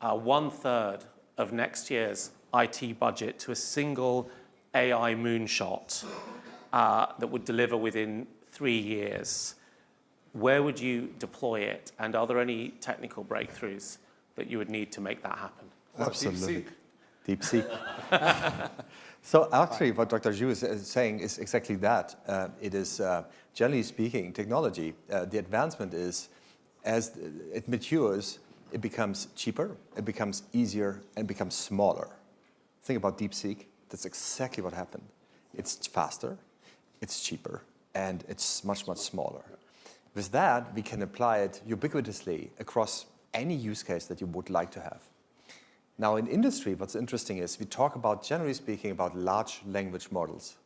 [SPEAKER 1] 1/3 of next year's IT budget to a single AI moonshot that would deliver within 3 years, where would you deploy it? And are there any technical breakthroughs that you would need to make that happen?
[SPEAKER 5] Absolutely. DeepSeek. So actually, what Dr. Zhu is saying is exactly that. It is, generally speaking, technology. The advancement is, as it matures, it becomes cheaper, it becomes easier, and becomes smaller. Think about DeepSeek. That's exactly what happened. It's faster, it's cheaper, and it's much, much smaller. With that, we can apply it ubiquitously across any use case that you would like to have. Now, in industry, what's interesting is we talk about, generally speaking, about large language models.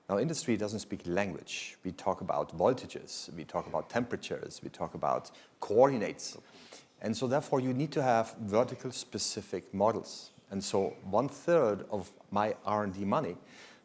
[SPEAKER 5] Now, industry doesn't speak language. We talk about voltages, we talk about temperatures, we talk about coordinates. And so therefore, you need to have vertical specific models. And so 1/3 of my R&D money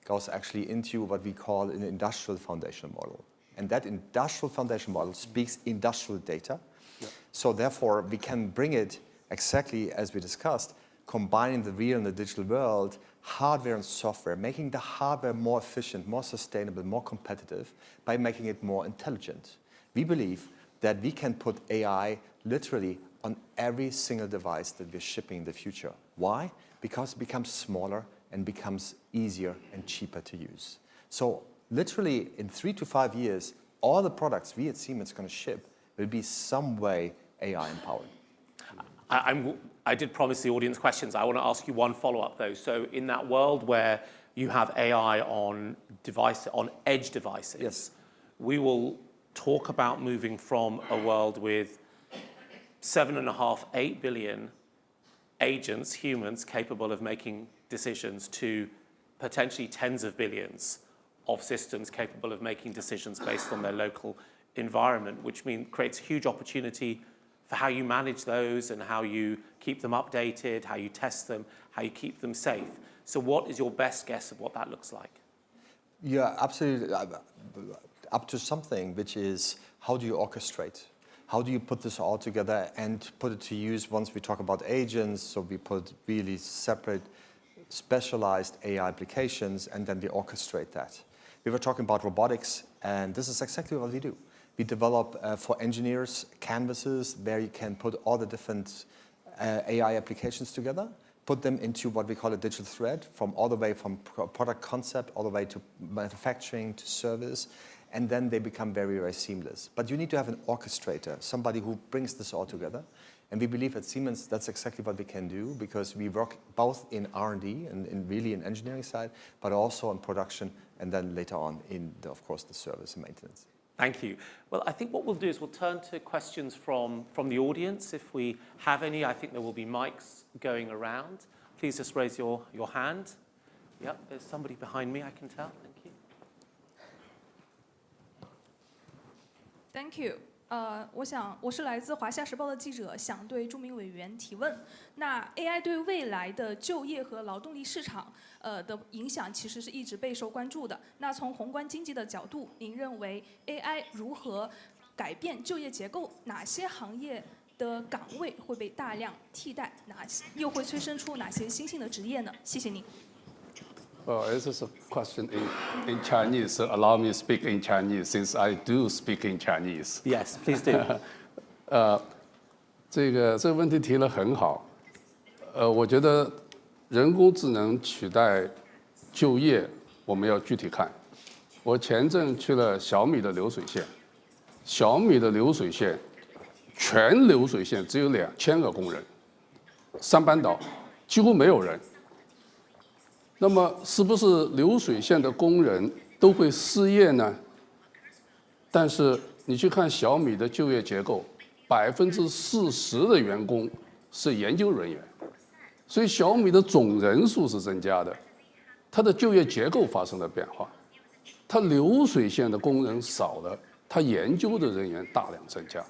[SPEAKER 5] goes actually into what we call an industrial foundation model. And that industrial foundation model speaks industrial data. Yep. So therefore, we can bring it exactly as we discussed, combining the real and the digital world, hardware and software, making the hardware more efficient, more sustainable, more competitive by making it more intelligent. We believe that we can put AI literally on every single device that we're shipping in the future. Why? Because it becomes smaller and becomes easier and cheaper to use. So literally in 3 to 5 years, all the products we at Siemens are going to ship will be some way AI empowered.
[SPEAKER 1] I did promise the audience questions. I want to ask you one follow-up though. So in that world where you have AI on edge devices,
[SPEAKER 5] yes,
[SPEAKER 1] we will talk about moving from a world with 7.5, 8 billion agents, humans, capable of making decisions to potentially tens of billions of systems capable of making decisions based on their local environment, which creates a huge opportunity for how you manage those and how you keep them updated, how you test them, how you keep them safe. So what is your best guess of what that looks like?
[SPEAKER 5] Yeah, absolutely. Up to something which is, how do you orchestrate? How do you put this all together and put it to use once we talk about agents? So we put really separate, specialized AI applications, and then we orchestrate that. We were talking about robotics, and this is exactly what we do. We develop for engineers canvases where you can put all the different AI applications together, put them into what we call a digital thread, from all the way from product concept all the way to manufacturing to service, and then they become very, very seamless. But you need to have an orchestrator, somebody who brings this all together. And we believe at Siemens that's exactly what we can do, because we work both in R&D and really in engineering side, but also in production, and then later on in, of course, the service and maintenance.
[SPEAKER 1] Thank you. Well, I think what we'll do is we'll turn to questions from the audience. If we have any, I think there will be mics going around. Please just raise your hand. Yep, there's somebody behind me, I can tell. Thank you.
[SPEAKER 6] Thank you. 我是来自华夏时报的记者，想对著名委员提问。那 AI 对未来的就业和劳动力市场的影响，其实是一直备受关注的。那从宏观经济的角度，您认为 AI 如何改变就业结构？哪些行业的岗位会被大量替代？又会催生出哪些新兴的职业呢？谢谢您。
[SPEAKER 2] Well, this is a question in Chinese, so allow me to speak in Chinese, since I do speak in Chinese.
[SPEAKER 1] Yes, please do.
[SPEAKER 2] 这个问题提得很好。我觉得人工智能取代就业，我们要具体看。我前阵去了小米的流水线，小米的流水线，全流水线只有2000个工人，三班倒，几乎没有人。那么，是不是流水线的工人都会失业呢？但是你去看小米的就业结构，40%的员工是研究人员，所以小米的总人数是增加的，它的就业结构发生了变化。它流水线的工人少了，它研究的人员大量增加。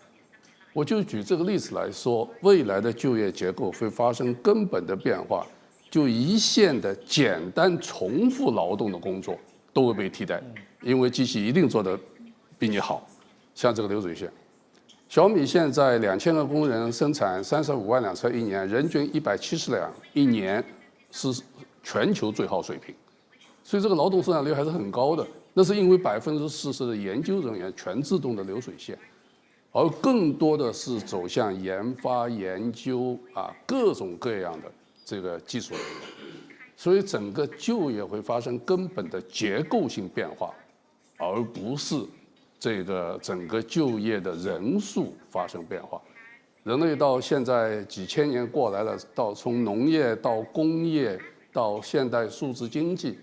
[SPEAKER 2] 我就举这个例子来说，未来的就业结构会发生根本的变化。就一线的简单重复劳动的工作都会被替代，因为机器一定做得比你好。像这个流水线，小米现在2000个工人生产35万辆车一年，人均170辆一年，是全球最好水平。所以这个劳动生产率还是很高的。那是因为40%的研究人员全自动的流水线，而更多的是走向研发研究各种各样的。这个技术人员，所以整个就业会发生根本的结构性变化，而不是这个整个就业的人数发生变化。人类到现在几千年过来了，到从农业到工业到现代数字经济，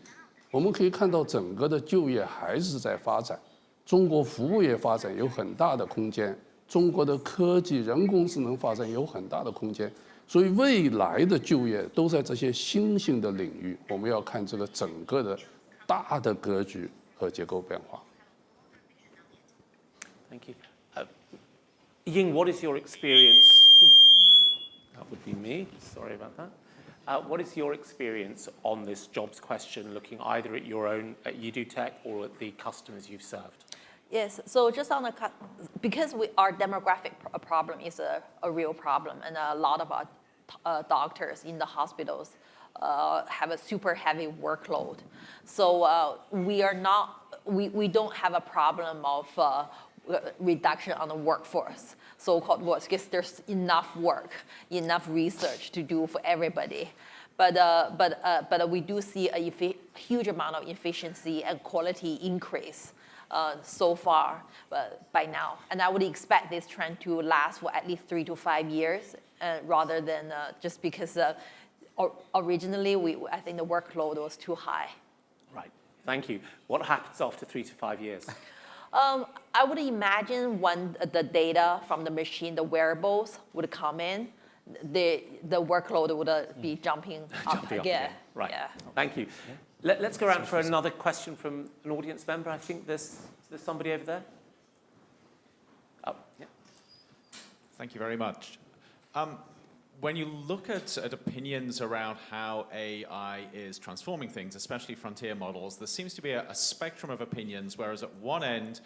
[SPEAKER 2] 我们可以看到整个的就业还是在发展。中国服务业发展有很大的空间，中国的科技、人工智能发展有很大的空间。所以未来的就业都在这些新兴的领域，我们要看这个整个的大的格局和结构变化。
[SPEAKER 1] Thank you. Ying, what is your experience? That would be me. Sorry about that. What is your experience on this jobs question, looking either at your own at EduTech or at the customers you've served?
[SPEAKER 3] Yes, so just on because our demographic problem is a real problem, and a lot of our doctors in the hospitals have a super heavy workload. So we don't have a problem of reduction on the workforce, so-called work, because there's enough work, enough research to do for everybody. But we do see a huge amount of efficiency and quality increase so far by now. And I would expect this trend to last for at least 3 to 5 years, rather than just because originally I think the workload was too high.
[SPEAKER 1] Right, thank you. What happens after 3 to 5 years?
[SPEAKER 3] I would imagine when the data from the machine, the wearables, would come in, the workload would be jumping up again.
[SPEAKER 1] Right,
[SPEAKER 3] yeah.
[SPEAKER 1] thank you. Let's go around for another question from an audience member. I think there's somebody over there. Oh, yeah.
[SPEAKER 7] Thank you very much. When you look at opinions around how AI is transforming things, especially frontier models, there seems to be a spectrum of opinions, whereas at one end,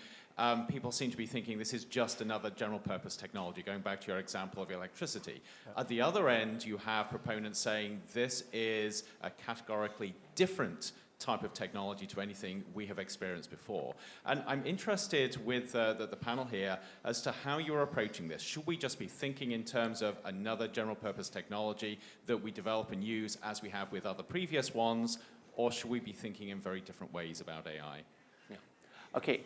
[SPEAKER 7] people seem to be thinking this is just another general purpose technology, going back to your example of electricity. At the other end, you have proponents saying this is a categorically different type of technology to anything we have experienced before. And I'm interested with the panel here as to how you're approaching this. Should we just be thinking in terms of another general purpose technology that we develop and use as we have with other previous ones, or should we be thinking in very different ways about AI?
[SPEAKER 1] Yeah. Okay,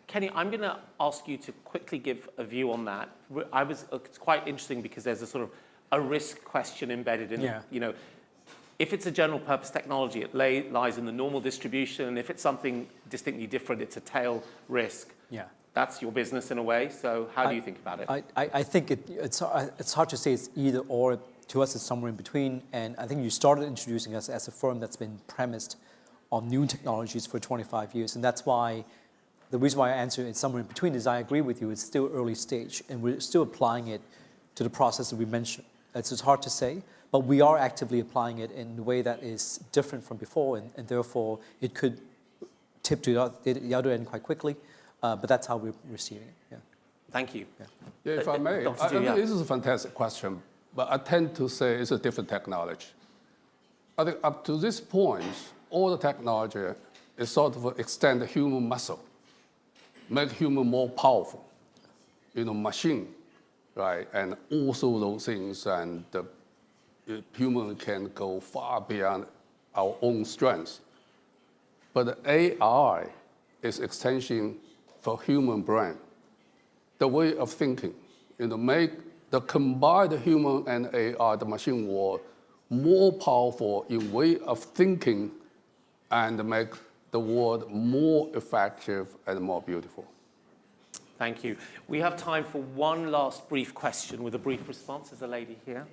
[SPEAKER 1] Kenny, I'm going to ask you to quickly give a view on that. It's quite interesting because there's a sort of a risk question embedded in it. You know, if it's a general purpose technology, it lies in the normal distribution. If it's something distinctly different, it's a tail risk.
[SPEAKER 4] Yeah.
[SPEAKER 1] That's your business in a way. So how do you think about it?
[SPEAKER 4] I think it's hard to say it's either or. To us, it's somewhere in between. And I think you started introducing us as a firm that's been premised on new technologies for 25 years. And that's why the reason why I answer it's somewhere in between is I agree with you. It's still early stage, and we're still applying it to the process that we mentioned. It's hard to say, but we are actively applying it in a way that is different from before, and therefore it could tip to the other end quite quickly. But that's how we're receiving it. Yeah.
[SPEAKER 1] Thank you.
[SPEAKER 2] Yeah, if I may, I think this is a fantastic question, but I tend to say it's a different technology. I think up to this point, all the technology is sort of extend the human muscle, make human more powerful, machine, right? And also those things, and the human can go far beyond our own strengths. But AI is extension for human brain, the way of thinking, make the combined human and AI, the machine world, more powerful in way of thinking and make the world more effective and more beautiful.
[SPEAKER 1] Thank you. We have time for one last brief question with a brief response. There's a lady here.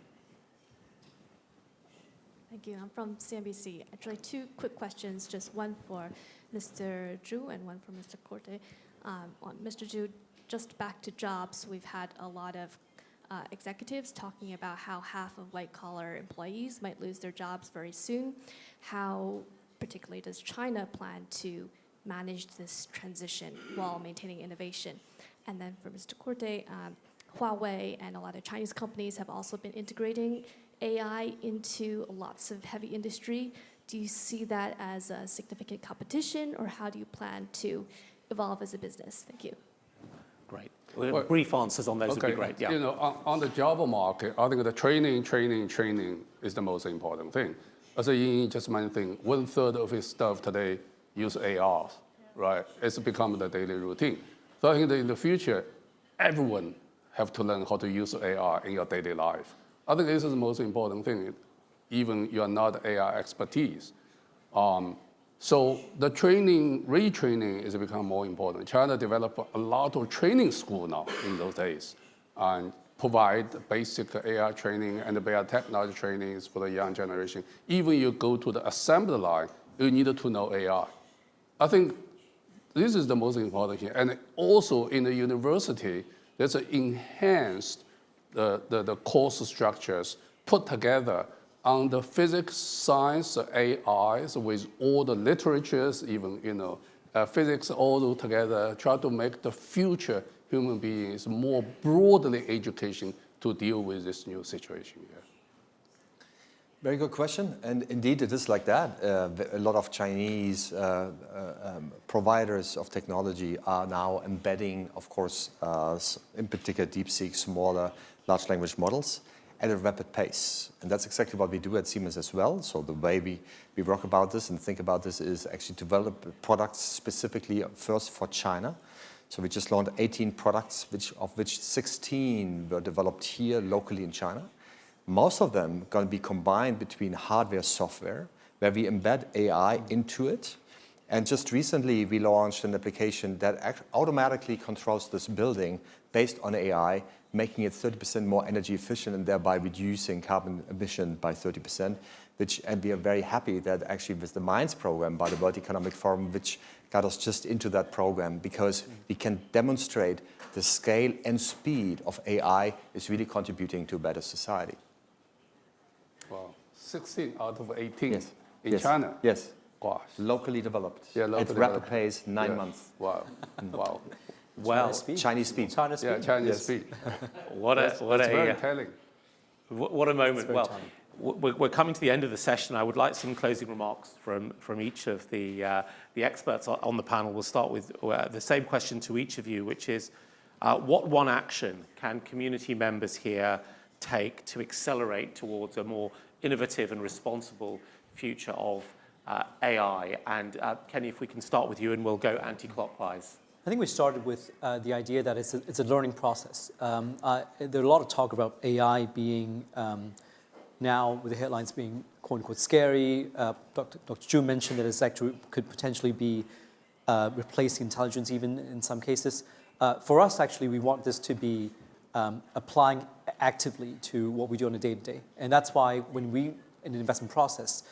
[SPEAKER 8] Thank you. I'm from CNBC. Actually, 2 quick questions, just one for Mr. Zhu and one for Mr. Corte. On Mr. Zhu, just back to jobs, we've had a lot of executives talking about how half of white-collar employees might lose their jobs very soon. How particularly does China plan to manage this transition while maintaining innovation? And then for Mr. Corte, Huawei and a lot of Chinese companies have also been integrating AI into lots of heavy industry. Do you see that as a significant competition, or how do you plan to evolve as a business? Thank you.
[SPEAKER 1] Great. Well, brief answers on those would be great. Yeah.
[SPEAKER 2] On the job market, I think the training is the most important thing. As Ying just mentioned, 1/3 of his staff today use AR, right? It's become the daily routine. So I think that in the future, everyone have to learn how to use AR in your daily life. I think this is the most important thing, even you are not AI expertise. So the retraining is become more important. China developed a lot of training school now in those days, and provide basic AI training and AI technology trainings for the young generation. Even you go to the assembly line, you need to know AI. I think this is the most important here. And also in the university, there's an enhanced the course structures put together on the physics, science, AIs with all the literatures, even physics all together, try to make the future human beings more broadly education to deal with this new situation here.
[SPEAKER 5] Very good question, and indeed it is like that. A lot of Chinese providers of technology are now embedding, of course, in particular DeepSeek, smaller large language models. at a rapid pace. And that's exactly what we do at Siemens as well. So the way we work about this and think about this is actually develop products specifically first for China. So we just launched 18 products, of which 16 were developed here locally in China. Most of them going to be combined between hardware, software, where we embed AI into it. And just recently, we launched an application that automatically controls this building based on AI, making it 30% more energy efficient and thereby reducing carbon emission by 30%. And we are very happy that actually with the Minds program by the World Economic Forum, which got us just into that program, because we can demonstrate the scale and speed of AI is really contributing to a better society.
[SPEAKER 2] Wow, 16 out of 18
[SPEAKER 5] Yes.
[SPEAKER 2] in China?
[SPEAKER 5] Yes.
[SPEAKER 2] Gosh.
[SPEAKER 5] Locally developed.
[SPEAKER 2] Yeah, locally
[SPEAKER 5] at
[SPEAKER 2] developed.
[SPEAKER 5] rapid pace, 9 months.
[SPEAKER 2] Wow, wow.
[SPEAKER 1] Well,
[SPEAKER 5] Chinese speed.
[SPEAKER 4] China speed.
[SPEAKER 2] Yeah, Chinese
[SPEAKER 5] Yes.
[SPEAKER 2] speed.
[SPEAKER 1] That's
[SPEAKER 2] very telling.
[SPEAKER 1] what a moment.
[SPEAKER 4] very
[SPEAKER 1] Well,
[SPEAKER 4] timely.
[SPEAKER 1] we're coming to the end of the session. I would like some closing remarks from each of the experts on the panel. We'll start with the same question to each of you, which is, what one action can community members here take to accelerate towards a more innovative and responsible future of AI? And Kenny, if we can start with you, and we'll go anti-clockwise.
[SPEAKER 4] I think we started with the idea that it's a learning process. There's a lot of talk about AI being, now with the headlines being quote unquote scary. Dr. Zhu mentioned that it's actually could potentially be replacing intelligence even in some cases. For us, actually, we want this to be applying actively to what we do on a day-to-day. And that's why when we, in the investment process,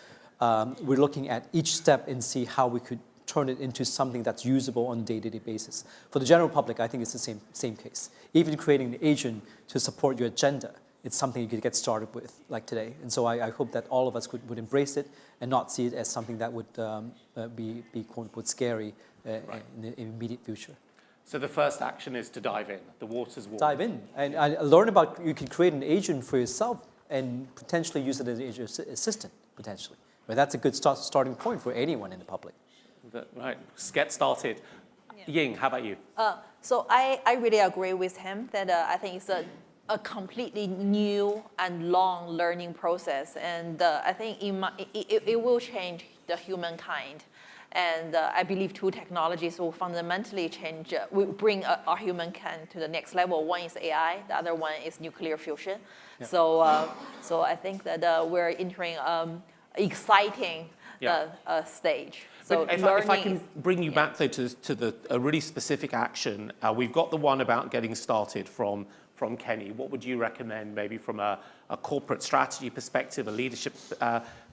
[SPEAKER 4] we're looking at each step and see how we could turn it into something that's usable on a day-to-day basis. For the general public, I think it's the same case. Even creating an agent to support your agenda, it's something you could get started with, like today. And so I hope that all of us would embrace it and not see it as something that would be quote-unquote scary in the immediate future.
[SPEAKER 1] So the first action is to dive in. The water's warm.
[SPEAKER 4] Dive in and learn about, you can create an agent for yourself and potentially use it as an agent assistant, potentially. But that's a good starting point for anyone in the public.
[SPEAKER 1] Right, get started. Ying, how about you?
[SPEAKER 3] So I really agree with him that I think it's a completely new and long learning process. And I think it will change the humankind. And I believe two technologies will fundamentally change, will bring our humankind to the next level. One is AI, the other one is nuclear fusion. Yeah. So I think that we're entering exciting stage. So
[SPEAKER 1] but if I can bring you back though to a really specific action, we've got the one about getting started from Kenny. What would you recommend, maybe from a corporate strategy perspective, a leadership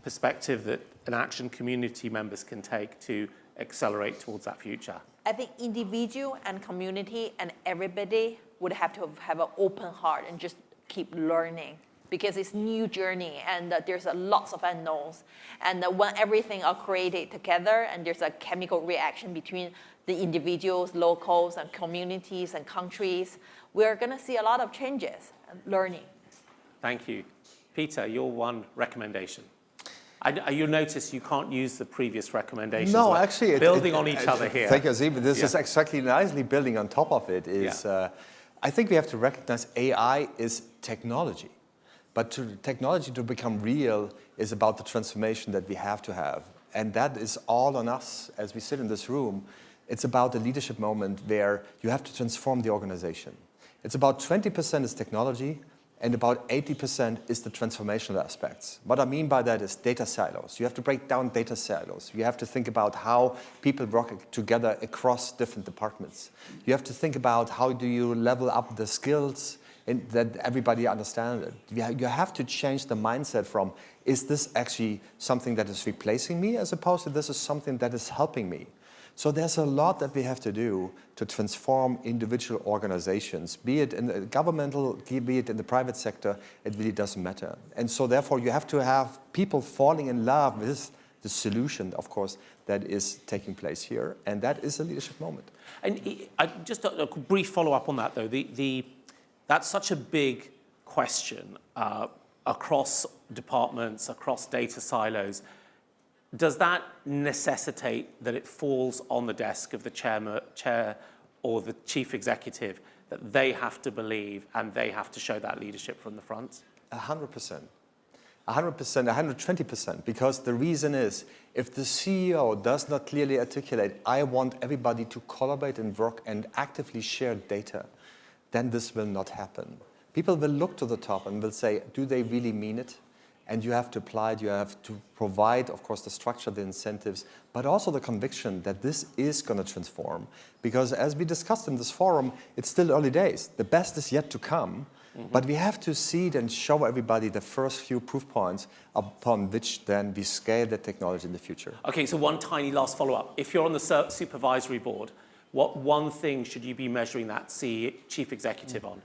[SPEAKER 1] perspective, that an action community members can take to accelerate towards that future?
[SPEAKER 3] I think individual and community and everybody would have to have an open heart and just keep learning, because it's new journey and there's lots of unknowns. And when everything are created together and there's a chemical reaction between the individuals, locals, and communities and countries, we're going to see a lot of changes and learning.
[SPEAKER 1] Thank you. Peter, your one recommendation. You'll notice you can't use the previous recommendations.
[SPEAKER 5] No, actually,
[SPEAKER 1] building on each other here.
[SPEAKER 5] Thank you, Azim. This is exactly nicely building on top of it. I think we have to recognize AI is technology. But technology to become real is about the transformation that we have to have. And that is all on us as we sit in this room. It's about the leadership moment where you have to transform the organization. It's about 20% is technology, and about 80% is the transformational aspects. What I mean by that is data silos. You have to break down data silos. You have to think about how people work together across different departments. You have to think about how do you level up the skills and that everybody understands it. You have to change the mindset from, is this actually something that is replacing me, as opposed to this is something that is helping me. So there's a lot that we have to do to transform individual organizations, be it in the governmental, be it in the private sector, it really doesn't matter. And so therefore you have to have people falling in love with the solution, of course, that is taking place here. And that is a leadership moment.
[SPEAKER 1] And just a brief follow-up on that, though. That's such a big question across departments, across data silos. Does that necessitate that it falls on the desk of the chair or the chief executive, that they have to believe and they have to show that leadership from the front?
[SPEAKER 5] 100%. 100%, 120%, because the reason is, if the CEO does not clearly articulate, I want everybody to collaborate and work and actively share data, then this will not happen. People will look to the top and will say, do they really mean it? And you have to apply it, you have to provide, of course, the structure, the incentives, but also the conviction that this is going to transform. Because as we discussed in this forum, it's still early days. The best is yet to come. But we have to see it and show everybody the first few proof points upon which then we scale the technology in the future.
[SPEAKER 1] Okay, so one tiny last follow-up. If you're on the supervisory board, what one thing should you be measuring that chief executive on?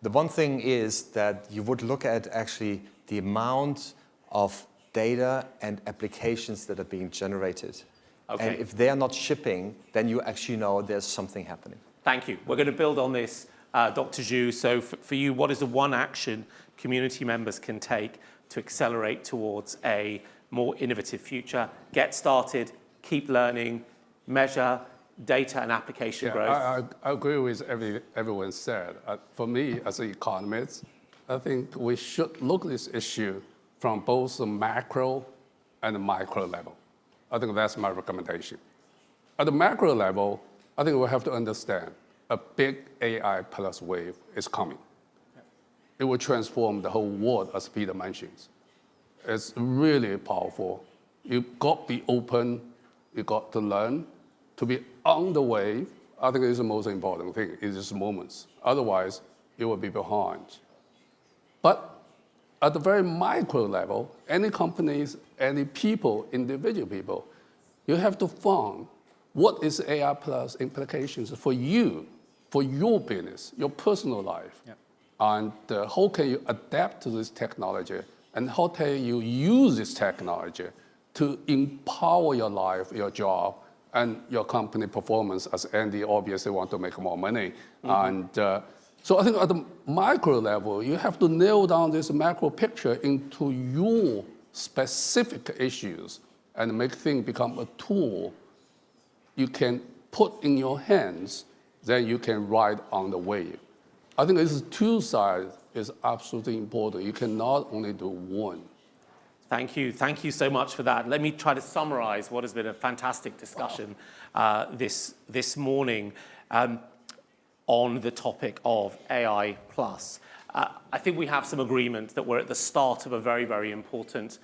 [SPEAKER 5] The one thing is that you would look at actually the amount of data and applications that are being generated.
[SPEAKER 1] Okay.
[SPEAKER 5] And if they are not shipping, then you actually know there's something happening.
[SPEAKER 1] Thank you. We're going to build on this. Dr. Zhu, so for you, what is the one action community members can take to accelerate towards a more innovative future? Get started, keep learning, measure data and application growth.
[SPEAKER 2] I agree with everyone said. For me, as an economist, I think we should look at this issue from both the macro and the micro level. I think that's my recommendation. At the macro level, I think we have to understand a big AI plus wave is coming. It will transform the whole world, as Peter mentions. It's really powerful. You've got to be open, you've got to learn. To be on the wave, I think is the most important thing in these moments. Otherwise, you will be behind. But at the very micro level, any companies, any people, individual people, you have to find what is AI plus implications for you, for your business, your personal life.
[SPEAKER 4] Yeah.
[SPEAKER 2] And how can you adapt to this technology? And how can you use this technology to empower your life, your job, and your company performance, as Andy obviously want to make more money. And so I think at the micro level, you have to nail down this macro picture into your specific issues and make things become a tool you can put in your hands, then you can ride on the wave. I think this two sides is absolutely important. You cannot only do one.
[SPEAKER 1] Thank you. Thank you so much for that. Let me try to summarize what has been a fantastic discussion this morning on the topic of AI+. I think we have some agreement that we're at the start of a very, very important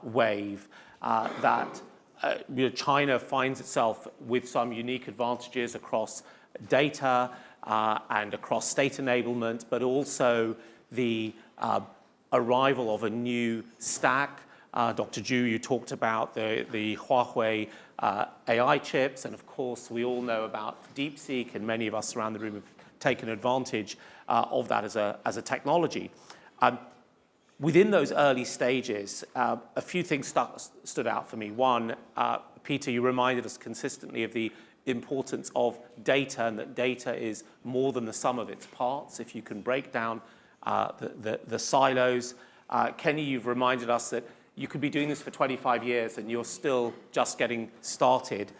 [SPEAKER 1] wave, that China finds itself with some unique advantages across data and across state enablement, but also the arrival of a new stack. Dr. Zhu, you talked about the Huawei AI chips, and of course we all know about DeepSeek, and many of us around the room have taken advantage of that as a technology. Within those early stages, a few things stood out for me. One, Peter, you reminded us consistently of the importance of data, and that data is more than the sum of its parts. If you can break down the silos. Kenny, you've reminded us that you could be doing this for 25 years and you're still just getting started.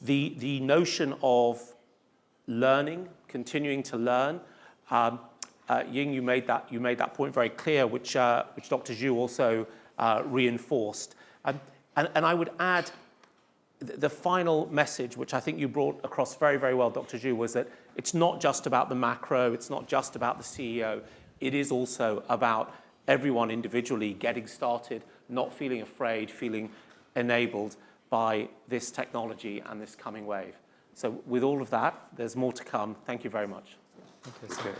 [SPEAKER 1] The notion of learning, continuing to learn, Ying, you made that point very clear, which Dr. Zhu also reinforced. And I would add the final message, which I think you brought across very, very well, Dr. Zhu, was that it's not just about the macro, it's not just about the CEO, it is also about everyone individually getting started, not feeling afraid, feeling enabled by this technology and this coming wave. So with all of that, there's more to come. Thank you very much.
[SPEAKER 4] Okay,